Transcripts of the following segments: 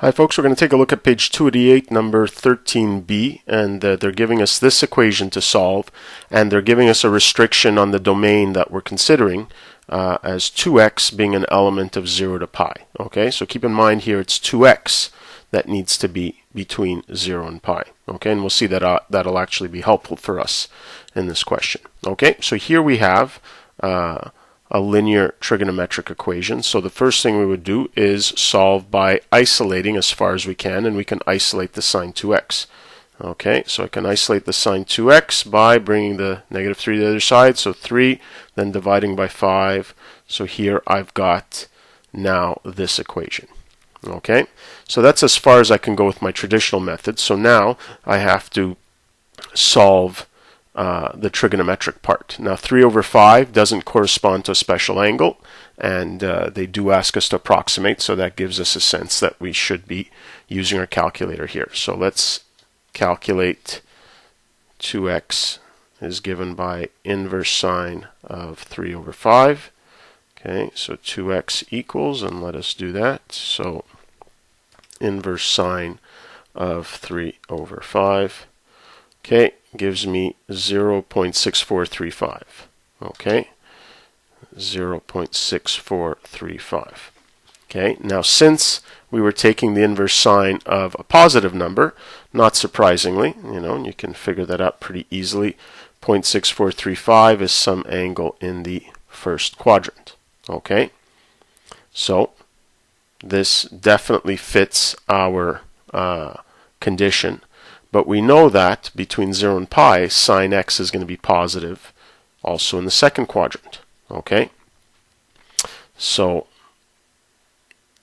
Hi folks, we're going to take a look at page 288, number 13b, and they're giving us this equation to solve, and they're giving us a restriction on the domain that we're considering as 2x being an element of 0 to pi. Okay, so keep in mind here it's 2x that needs to be between 0 and pi. Okay, and we'll see that that'll actually be helpful for us in this question. Okay, so here we have a linear trigonometric equation. So the first thing we would do is solve by isolating as far as we can, and we can isolate the sine 2x. Okay, so I can isolate the sine 2x by bringing the negative 3 to the other side, so 3, then dividing by 5. So here I've got now this equation. Okay, so that's as far as I can go with my traditional method. So now I have to solve the trigonometric part. Now 3 over 5 doesn't correspond to a special angle, and they do ask us to approximate, so that gives us a sense that we should be using our calculator here. So let's calculate 2x is given by inverse sine of 3 over 5. Okay, so 2x equals, and let us do that. So inverse sine of 3 over 5. Okay, gives me 0.6435. Okay, 0.6435. Okay, now since we were taking the inverse sine of a positive number, not surprisingly, you can figure that out pretty easily. 0.6435 is some angle in the first quadrant. Okay, so this definitely fits our condition. But we know that between 0 and pi, sine x is going to be positive also in the second quadrant. Okay? So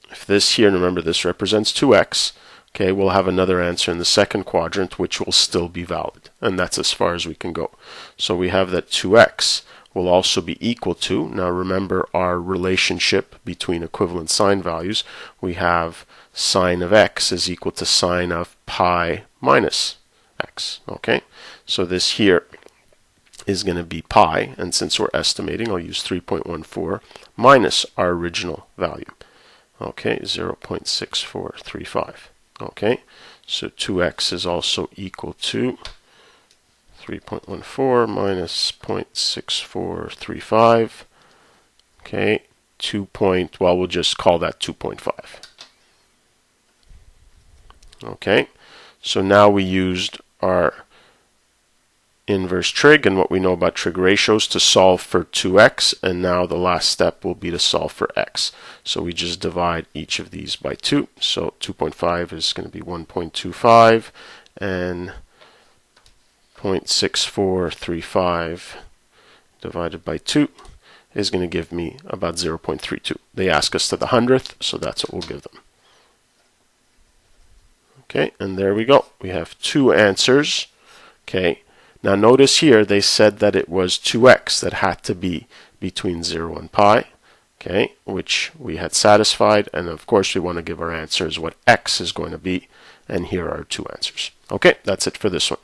if this here, and remember this represents 2x, okay, we'll have another answer in the second quadrant which will still be valid. And that's as far as we can go. So we have that 2x will also be equal to, now remember our relationship between equivalent sine values, we have sine of x is equal to sine of pi minus x. Okay, so this here is going to be pi, and since we're estimating, I'll use 3.14 minus our original value. Okay, 0.6435. Okay, so 2x is also equal to 3.14 minus 0.6435. Okay, well, we'll just call that 2.5. Okay, so now we used our inverse trig and what we know about trig ratios to solve for 2x, and now the last step will be to solve for x. So we just divide each of these by 2. So 2.5 is going to be 1.25, and 0.6435 divided by 2 is going to give me about 0.32. They ask us to the 100th, so that's what we'll give them. Okay, and there we go. We have two answers. Okay, now notice here they said that it was 2x that had to be between 0 and pi, okay, which we had satisfied, and of course we want to give our answers what x is going to be, and here are our two answers. Okay, that's it for this one.